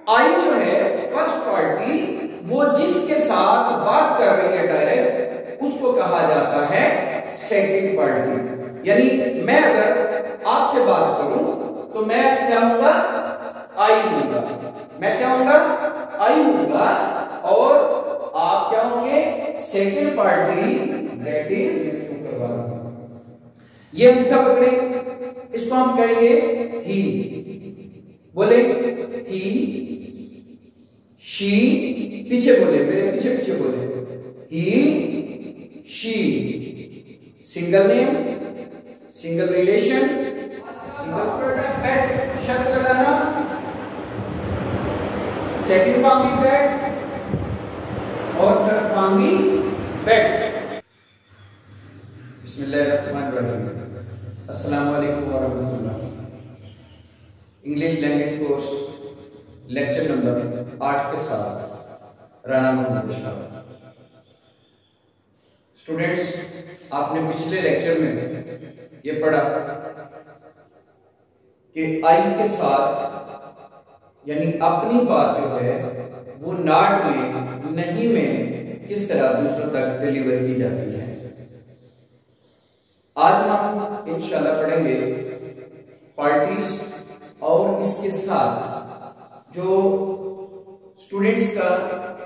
आई जो है first party, वो जिसके साथ बात कर रही है डायरेक्ट, उसको कहा जाता है सेकंड पार्टी। यानी मैं अगर आपसे बात करूं तो मैं क्या हूंगा, आई हूंगा, मैं क्या हूंगा, आई हूंगा, और आप क्या होंगे, सेकंड पार्टी, दैट इज ये अंगूठा पकड़े, इसको हम करेंगे ही, बोले ही, शी, पीछे बोले, मेरे पीछे पीछे बोले, he, she, single name, single relation, single product, at शब्द लगाना, सेकंड फॉर्म भी बैट और थर्ड फॉर्म भी बैट। बिस्मिल्लाहिर्रहमानिर्रहीम, अस्सलाम वालेकुम वरहमतुल्लाह। English language course lecture number 8 के साथ राणा मोहम्मद इशफाक। स्टूडेंट्स, आपने पिछले लेक्चर में ये पढ़ा कि आई के साथ यानी अपनी बात जो है वो नॉट में, नहीं में किस तरह दूसरों तक डिलीवर की जाती है। आज हम इंशाल्लाह पढ़ेंगे पार्टीज और इसके साथ जो स्टूडेंट्स का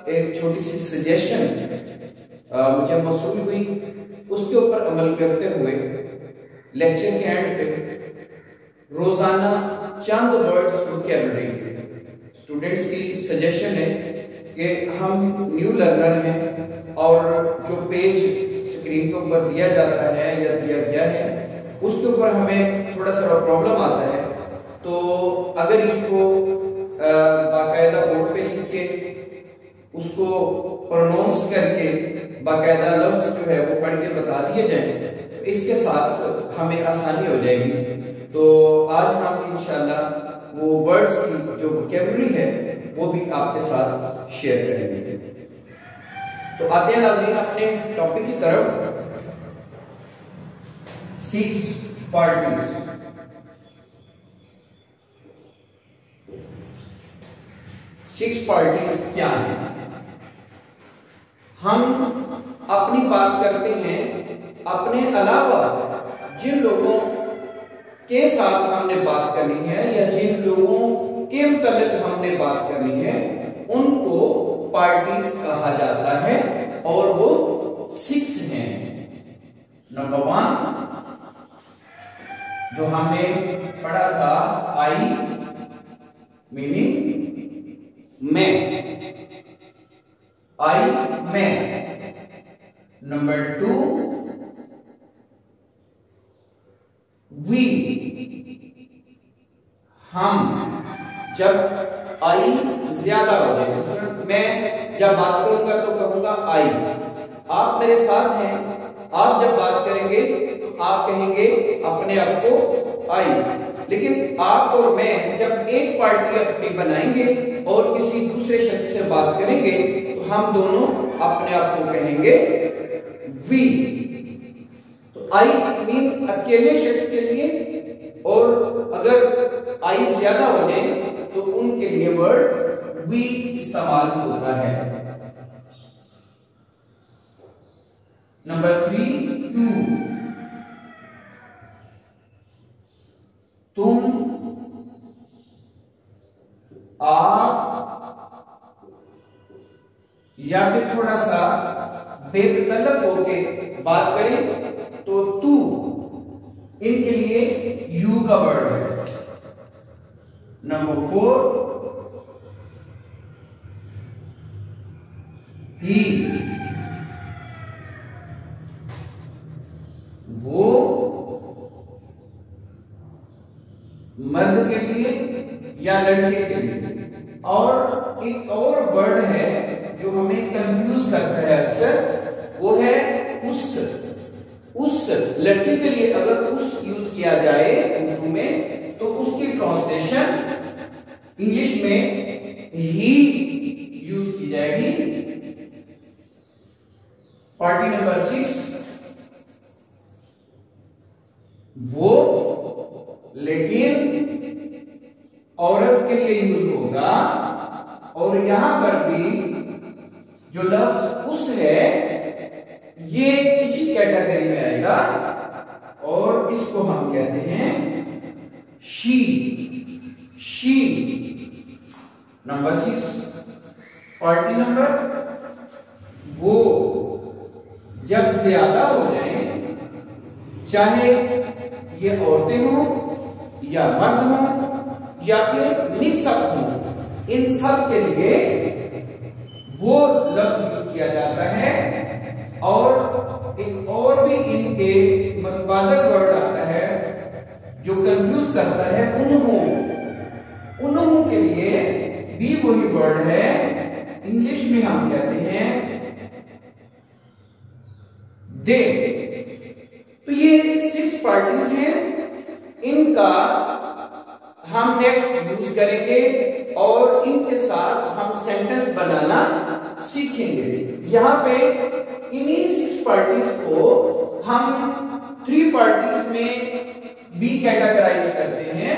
एक छोटी सी सजेशन मुझे मौसूल हुई, उसके ऊपर अमल करते हुए लेक्चर के एंड पे रोजाना चंद वर्ड्स वोकैबुलरी। स्टूडेंट्स की सजेशन है कि हम न्यू लर्नर हैं और जो पेज स्क्रीन के ऊपर दिया जाता है या दिया गया है उसके ऊपर हमें थोड़ा सा प्रॉब्लम आता है, तो अगर इसको बाकायदा बोर्ड पे लिख के उसको प्रोनाउंस करके बाकायदा लफ्ज जो है वो पढ़ के बता दिए जाए तो इसके साथ हमें आसानी हो जाएगी। तो आज हम इंशाल्लाह वो वर्ड्स की जो वोकैबुलरी है वो भी आपके साथ शेयर करेंगे। तो आते हैं नाज़रीन अपने टॉपिक की तरफ। 6 पार्टीज। 6 पार्टीज क्या है? हम अपनी बात करते हैं अपने अलावा जिन लोगों के साथ हमने बात करनी है या जिन लोगों के मुतालिक हमने बात करनी है उनको पार्टीज कहा जाता है और वो 6 हैं। नंबर 1 जो हमने पढ़ा था आई मीनिंग मैं, आई मैं। नंबर 2 वी हम, जब आई ज्यादा हो जाए, मैं जब बात करूंगा तो कहूंगा आई, आप मेरे साथ हैं, आप जब बात करेंगे तो आप कहेंगे अपने आप को आई, लेकिन आप और मैं जब एक पार्टी अपनी बनाएंगे और किसी दूसरे शख्स से बात करेंगे तो हम दोनों अपने आप को कहेंगे वी। तो आई मीन अकेले शख्स के लिए, और अगर आई ज्यादा हो जाए तो उनके लिए वर्ड वी इस्तेमाल होता है। नंबर 3 टू, तुम, आप, या फिर थोड़ा सा बेतकल्लफ होके बात करें तो तू, इनके लिए यू का वर्ड है। नंबर 4 ही, वो मर्द के लिए या लड़के के लिए। और एक और वर्ड है जो हमें कंफ्यूज करता है अक्सर, वो है उस। उस लड़की के लिए अगर उस यूज किया जाए उर्दू में तो उसकी ट्रांसलेशन इंग्लिश में ही यूज की जाएगी। पार्टी नंबर 6 वो, लेकिन औरत के लिए यूज होगा और यहां पर भी जो लफ्ज उस है ये इसी कैटेगरी में आएगा और इसको हम कहते हैं she. She. Number 6 party number, वो जब ज्यादा हो जाए, चाहे ये औरतें हों या मर्द हों या फिर मिक्स अप हों, इन सब के लिए वो लफ्ज यूज किया जाता है। और एक और भी इनके मतवादक वर्ड आता है जो कंफ्यूज करता है, उन्हों। उन्हों के लिए भी वही वर्ड है, इंग्लिश में हम कहते हैं दे। तो ये 6 पार्टीज हैं, इनका हम नेक्स्ट यूज करेंगे और इनके साथ हम सेंटेंस बनाना सीखेंगे। यहां पे इन्हीं 6 पार्टीज को हम 3 पार्टीज में भी कैटेगराइज करते हैं।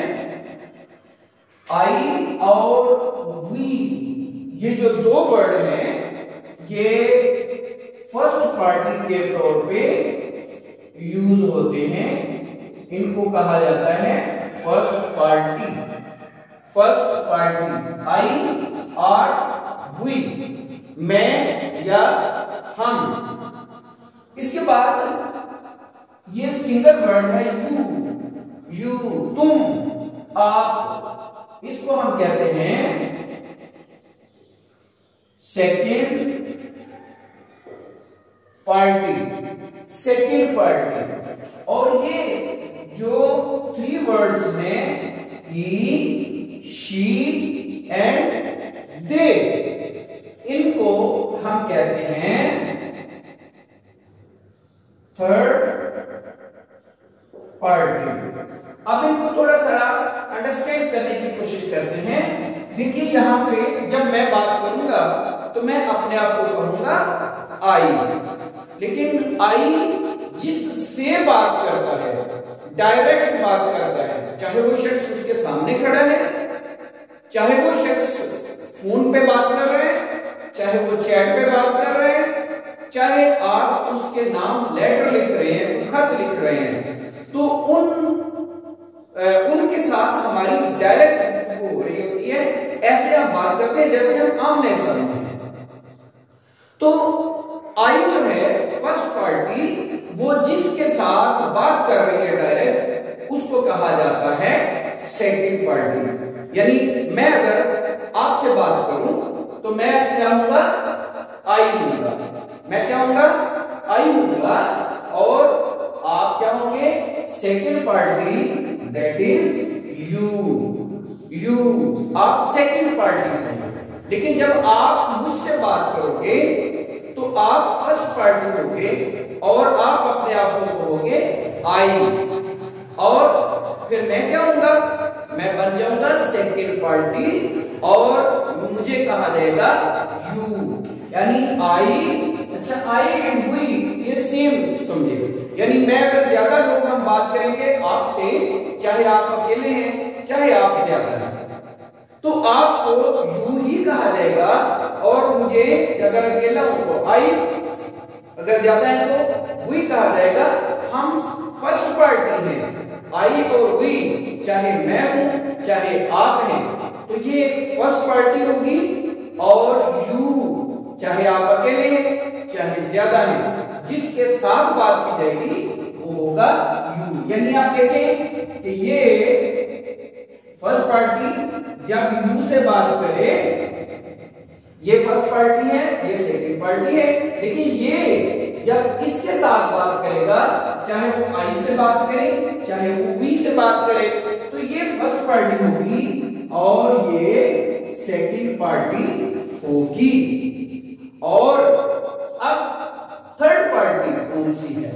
आई और वी, ये जो 2 वर्ड हैं ये फर्स्ट पार्टी के तौर पे यूज होते हैं। इनको कहा जाता है फर्स्ट पार्टी। फर्स्ट पार्टी आई और वी, मैं या हम। इसके बाद ये सिंगल वर्ड है यू। यू, तुम, आप, इसको हम कहते हैं सेकेंड पार्टी। Second party. और ये जो 3 वर्ड्स हैं ही, शी एंड दे, इनको हम कहते हैं थर्ड पार्टी। अब इनको थोड़ा सा अंडरस्टैंड करने की कोशिश करते हैं। देखिए यहां पे जब मैं बात करूंगा तो मैं अपने आप को कहूंगा आई, लेकिन आई जिससे बात करता है, डायरेक्ट बात करता है, चाहे वो शख्स उसके सामने खड़ा है, चाहे वो शख्स फोन पे बात कर रहे हैं, चाहे वो चैट पे बात कर रहे हैं, चाहे आप उसके नाम लेटर लिख रहे हैं, खत लिख रहे हैं, तो उनके साथ हमारी डायरेक्ट हो रही होती है। ऐसे हम बात करते हैं जैसे हम आमने सामने हैं। तो आई जो है फर्स्ट पार्टी, वो जिसके साथ बात कर रही है डायरेक्ट, उसको कहा जाता है सेकंड पार्टी। यानी मैं अगर आपसे बात करूं तो मैं क्या हूंगा, आई हूंगा। मैं क्या हूंगा, आई हूंगा, और आप क्या होंगे, second party, that is you. You, आप सेकंड पार्टी होंगे। लेकिन जब आप मुझसे बात करोगे तो आप फर्स्ट पार्टी होगे और आप अपने आप को कहोगे आई, और फिर मैं क्या होऊंगा, मैं बन जाऊंगा सेकंड पार्टी और मुझे कहा जाएगा यू। यानी आई, अच्छा आई एंड वी ये सेम समझिए। यानी मैं अगर ज्यादा लोग हम बात करेंगे आपसे, चाहे आप अकेले हैं चाहे आप ज्यादा हैं, तो आपको यू ही कहा जाएगा, और मुझे अगर अकेला हूं तो आई, अगर ज्यादा है तो वी कहा जाएगा। हम फर्स्ट पार्टी हैं, आई और वी, चाहे मैं हूं चाहे आप हैं, तो ये फर्स्ट पार्टी होगी। और यू, चाहे आप अकेले हैं चाहे ज्यादा हैं, जिसके साथ बात की जाएगी वो होगा यू। यानी आप देखें कि ये फर्स्ट पार्टी जब यू से बात करे, ये फर्स्ट पार्टी है, ये सेकंड पार्टी है, लेकिन ये जब इसके साथ बात करेगा, चाहे वो आई से बात करे चाहे वो वी से बात करे, तो ये फर्स्ट पार्टी होगी और ये सेकंड पार्टी होगी। और अब थर्ड पार्टी कौन सी है,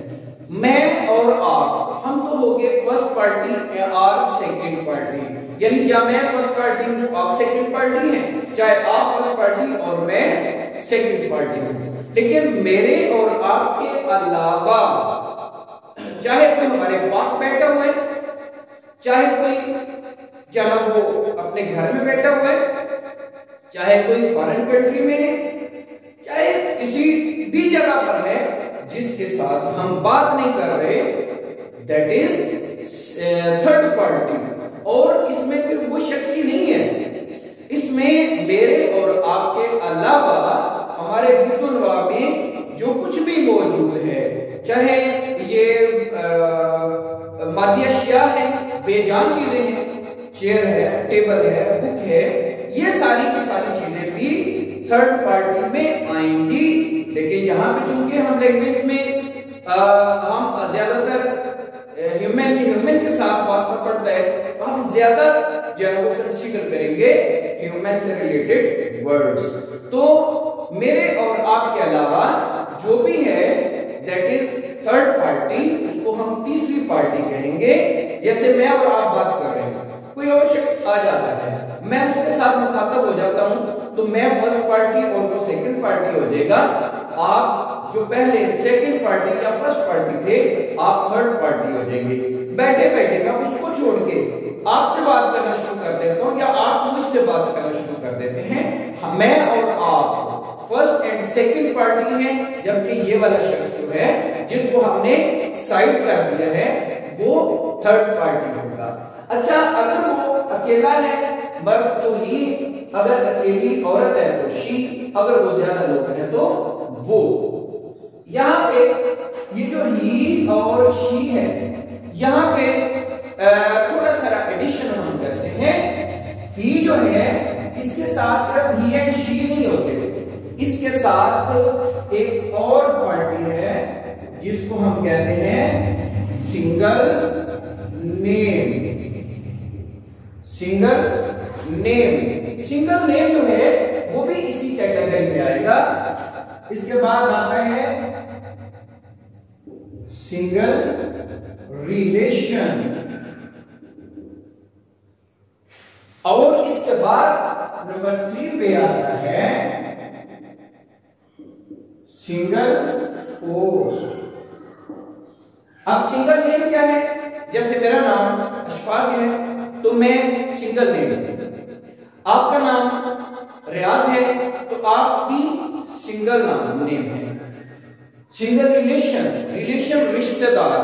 मैं और आप, हम तो हो गए फर्स्ट पार्टी और सेकंड पार्टी। यानी या मैं फर्स्ट पार्टी हूं आप सेकंड पार्टी हैं, चाहे आप फर्स्ट पार्टी और मैं सेकंड पार्टी हूं। लेकिन मेरे और आपके अलावा चाहे कोई हमारे पास बैठा हुआ है, चाहे कोई, चाहे वो अपने घर में बैठा हुआ है, चाहे कोई फॉरेन कंट्री में है, चाहे किसी भी जगह पर है, जिसके साथ हम बात नहीं कर रहे, दैट इज थर्ड पार्टी। और इसमें फिर वो शख्स ही नहीं है, इसमें मेरे और आपके अलावा हमारे बितुलवा में जो कुछ भी मौजूद है, चाहे ये मादी अशिया है, बेजान चीजें हैं, चेयर है, टेबल है, बुक है, ये सारी की सारी चीजें भी थर्ड पार्टी में आएंगी। लेकिन यहाँ पे चूंकि हम लैंग्वेज में हम ज्यादातर ह्यूमन के साथ वास्ता पड़ता है, तो हम ज्यादा जो है वो कंसीडर करेंगे ह्यूमन से रिलेटेड वर्ड्स। तो मेरे और आपके अलावा जो भी है दैट इज थर्ड पार्टी, उसको हम तीसरी पार्टी कहेंगे। जैसे मैं और आप बात कर रहे हैं, कोई और शख्स आ जाता है, मैं उसके साथ मुखातब हो जाता हूं, तो मैं फर्स्ट पार्टी और वो सेकंड पार्टी हो जाएगा। आप जो पहले सेकंड पार्टी या फर्स्ट पार्टी थे, आप थर्ड पार्टी हो जाएंगे। बैठे बैठे मैं उसको छोड़ के आपसे बात करना शुरू कर देता हूं, या आप मुझसे बात करना शुरू कर देते हैं। मैं और आप फर्स्ट एंड सेकंड पार्टी हैं, जबकि ये वाला शख्स जो है जिसको हमने साइड कर दिया है, वो थर्ड पार्टी होगा। अच्छा, अगर वो अकेला है मर्द तो ही, अगर अकेली औरत है तो शी, अगर वो ज्यादा लोग हैं तो वो। यहाँ पे ये जो ही और शी है, यहाँ पे थोड़ा सारा एडिशन हम करते हैं। ही जो है इसके साथ सिर्फ ही एंड शी नहीं होते, इसके साथ एक और पार्टी है जिसको हम कहते हैं single name. Single name, single name जो है वो भी इसी कैटेगरी में आएगा। इसके बाद आता है सिंगल रिलेशन, और इसके बाद नंबर 3 पे आता है सिंगल पोस्ट। अब सिंगल नेम क्या है? जैसे मेरा नाम अशफाक है तो मैं सिंगल नेम, आपका नाम रियाज है तो आप भी सिंगल नाम नेम है। सिंगल रिलेशन, रिलेशन रिश्तेदार,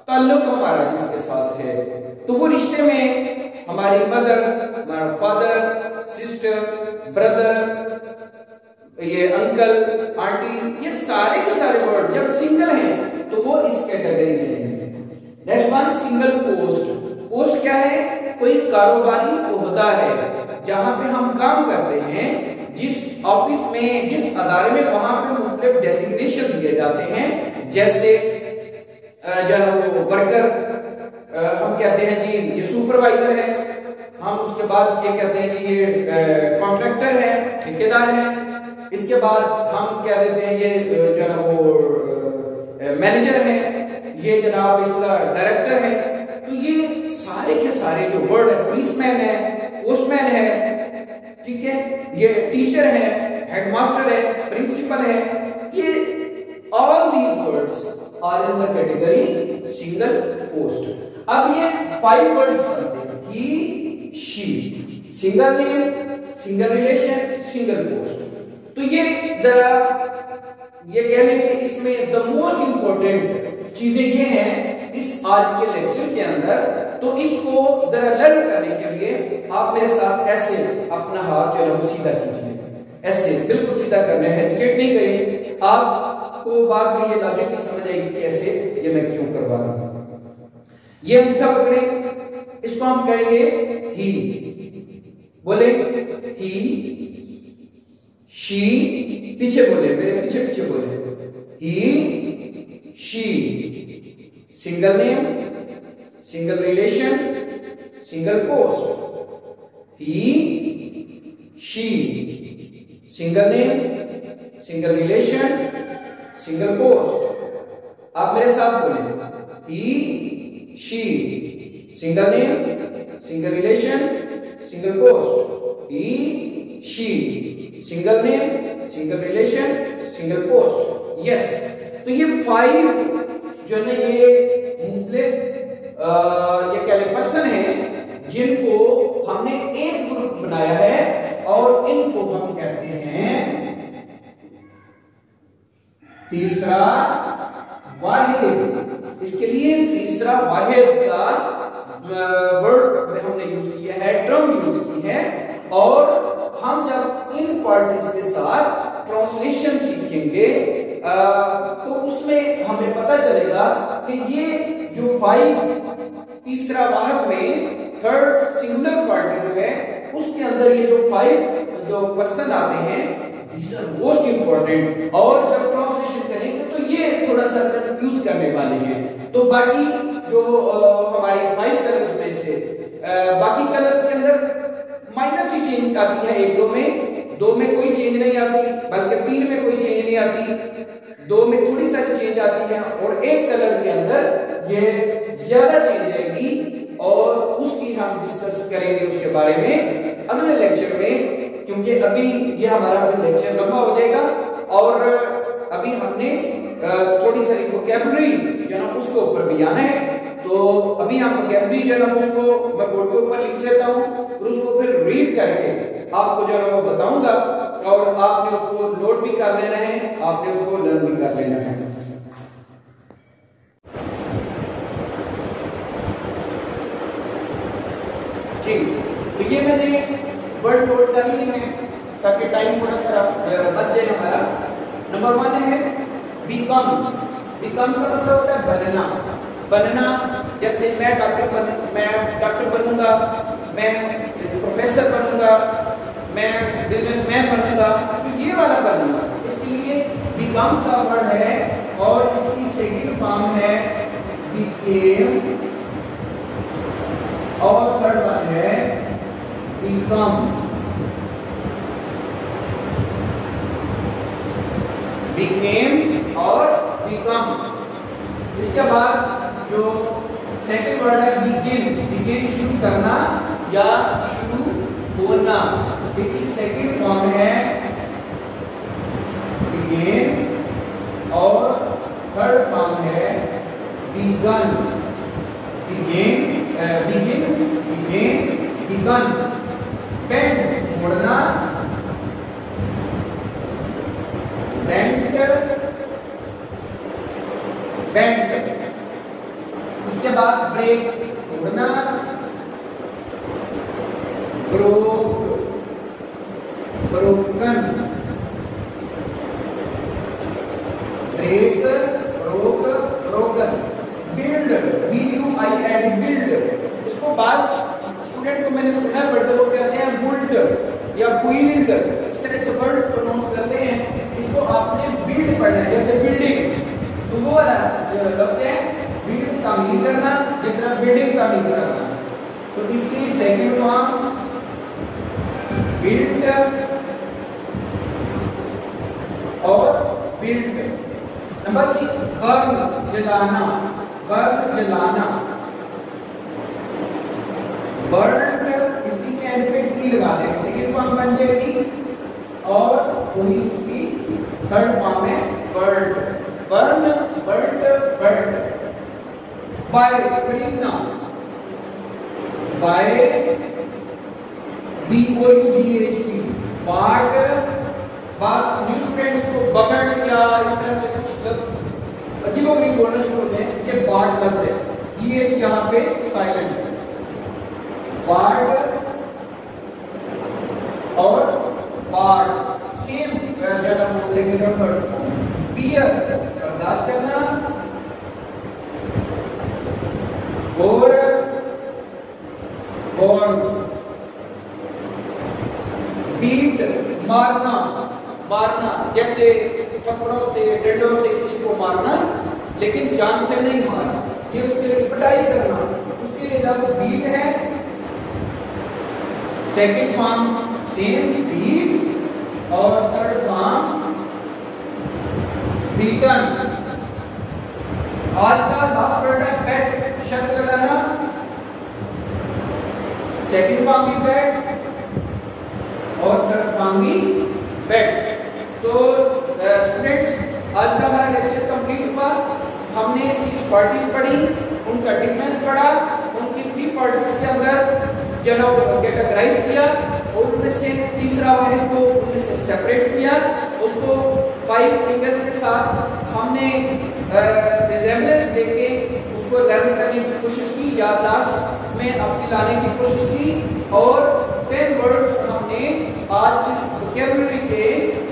ताल्लुक हमारा जिसके साथ है, तो वो रिश्ते में हमारी मदर, हमारा फादर, सिस्टर, ब्रदर, ये अंकल, आंटी, ये सारे के सारे वर्ड जब सिंगल हैं तो वो इस कैटेगरी में है। Next one single post. Post क्या है? कोई कारोबारी ओहदा है, जहां पे हम काम करते हैं, जिस ऑफिस में, जिस अदारे में, वहां पे मुख्तलिफ डेसिग्नेशन दिए जाते हैं। जैसे जो वर्कर हम कहते हैं जी ये सुपरवाइजर है, हम उसके बाद ये कहते हैं कि ये कॉन्ट्रैक्टर है, ठेकेदार है, इसके बाद हम क्या देते हैं ये जो है वो मैनेजर है, ये जनाब इसका डायरेक्टर है। तो ये सारे के सारे जो वर्ड है, पुलिसमैन है, पोस्टमैन है, ठीक है, ये टीचर है, हेडमास्टर है, प्रिंसिपल है, ये all these words are in the category single post. अब ये 5 वर्ड्स बनते हैं, he, she, single name, single relation, single post. तो ये जरा ये कह लें कि इसमें द मोस्ट इंपॉर्टेंट चीजें ये हैं इस आज के लेक्चर के अंदर। तो इसको जरा लर्न करने के लिए आप मेरे साथ ऐसे अपना हाथ जो है वो सीधा कीजिए, ऐसे बिल्कुल सीधा करना है, हेजिटेट नहीं करिए। आपको बाद में ये लॉजिक की समझ आएगी कैसे ये मैं क्यों करवा रहा हूं। ये अंगूठा पकड़े, इसको हम कहेंगे ही, बोले ही, शी, पीछे बोले, मेरे पीछे पीछे बोले, he, she, single name, single relation, single post, he, she, single name, single relation, single post. आप मेरे साथ बोले, he, she, single name, single relation, single post, he, she, single name, single relation, single post. Yes, तो ये 5 जो है ये मुख्तलिफ ये क्या पर्सन है जिनको हमने एक ग्रुप बनाया है, और तीसरा वाहिद। इसके लिए तीसरा वाहिद का वर्ड हमने यूज किया है, टर्म यूज की है। और हम जब इन पार्टीज के साथ ट्रांसलेशन सीखेंगे तो उसमें हमें पता चलेगा कि ये जो फाइव तीसरा वाहक में थर्ड सिंगुलर पार्टी जो है उसके अंदर ये जो फाइव जो पर्सन आते हैं these are most important। और जब ट्रांसलेशन करेंगे तो ये थोड़ा सा कंफ्यूज करने वाले हैं। तो बाकी जो हमारी फाइव कलर्स में से बाकी कलर्स के अंदर माइनर सी चेंज आती है, एक दो में कोई चेंज नहीं आती, बल्कि 3 में कोई चेंज नहीं आती, 2 में थोड़ी सारी चेंज आती है, और एक कलर के अंदर ये ज्यादा चेंज आएगी। और उसकी हम डिस्कस करेंगे उसके बारे में अगले लेक्चर में, क्योंकि अभी ये हमारा लेक्चर लंबा हो जाएगा। और अभी हमने थोड़ी सारी वोकैबुलरी जो ना उसके ऊपर भी आना है। तो अभी हम वोकैबुलरी जो ना उसको मैं बोर्ड के ऊपर लिख लेता हूँ और उसको फिर रीड करके आपको जो है वो बताऊंगा, और आपने उसको नोट भी कर लेना है, आपने उसको लर्न भी कर लेना है। ठीक, तो ये मैंने वर्ड नोट कर ली है ताकि टाइम थोड़ा सा बच जाए हमारा। नंबर 1 है बिकम। बिकम का मतलब होता है बनना। बनना, जैसे मैं डॉक्टर बनूंगा, मैं प्रोफेसर बनूंगा, मैं बिजनेसमैन बनूंगा, तो ये वाला बनूंगा। इसके लिए बिकम का वर्ड है और इसकी सेकंड फॉर्म है बिकेम, और थर्ड वन है बिकम। बिकेम और बिकम। इसके बाद जो सेकंड वर्ड है बिगिन। बिगिन शुरू करना या शुरू होना, इसकी सेकंड फॉर्म है बिगिन, और थर्ड फॉर्म है बिगन। Begin, began. बेंड मुड़ना, बेंड। इसके बाद ब्रेक तोड़ना, broken. Break, broken. Build, BUILD, build. इसको बात स्टूडेंट को मैंने सुना पढ़ते लोग कहते हैं बुल्ड या बुइल्ड, इस तरह से वर्ड प्रोनाउंस करते हैं। इसको आपने बिल्ड पढ़ना है, जैसे बिल्डिंग, तो वो लफ्ज है बिल्ड, तामीर करना, जिस तरह बिल्डिंग तामीर करना। तो इसकी सेकंड फॉर्म बिल्ड और बिल्ड। नंबर 6 बर्न, जलाना। बर्न, जलाना। बर्न, इसी के एंड पे टी लगा दें, सेकंड फॉर्म बन जाएगी, और वही उसकी थर्ड फॉर्म है burnt. Burn, burnt, burnt. Buy, खरीदना। Buy, BOUGHT, bought. बात न्यू स्टूडेंट उसको बगड़ या इस तरह से कुछ लफ्ज अजीबोगरीब बोलना शुरू होते हैं, ये बाट लफ्ज है, GH यहाँ पे साइलेंट है। बाट और बाट सेम जगह बोल सेकंड और थर्ड। बियर, बर्दाश्त करना, और बीट, मारना। मारना जैसे थप्पड़ों से, डंडों से किसी को मारना, लेकिन जान से नहीं मारना, ये उसके लिए पिटाई करना, उसके लिए लफ्ज बीट है। सेकंड फॉर्म सेम बीट, और थर्ड फॉर्म बीटन। आज का लास्ट वर्ड है पेट, शब्द लगाना, सेकंड फॉर्म भी पेट और थर्ड फॉर्म भी पेट। तो स्टूडेंट्स, आज का हमारा लेक्चर कंप्लीट हुआ। हमने 6 पार्टीज पढ़ी, उनका डिफरेंस पढ़ा, उनकी 3 पार्टीज के अंदर जो कैटेगराइज किया, और उनमें से तीसरा वाहिद को उनमें से सेपरेट किया, उसको 5 फिंगर्स के साथ हमने रिजेम्बलेंस देके उसको लर्न करने की कोशिश की, याददाश्त में अपनी लाने की कोशिश की, और 10 वर्ड्स हमने आज वोकैबुलरी के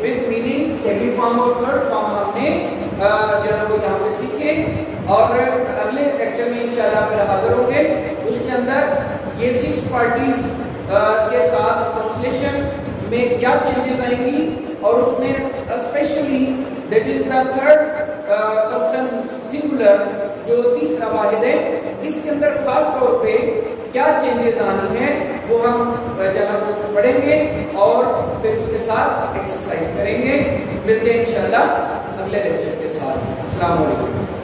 विद मीनिंग सेकंड फॉर्म और थर्ड फॉर्म हमने जो है वो यहाँ पे सीखे। और अगले लेक्चर में इंशाल्लाह फिर हाजिर होंगे। उसके अंदर ये 6 पार्टीज के साथ ट्रांसलेशन में क्या चेंजेस आएंगी, और उसमें specially that is the third person singular जो तीसरा वाहिद है, इसके अंदर खास तौर पे क्या चेंजेस आनी है वो हम जनाब पढ़ेंगे और फिर उसके साथ एक्सरसाइज करेंगे। मिलते हैं इंशाल्लाह अगले लेक्चर के साथ। अस्सलाम वालेकुम।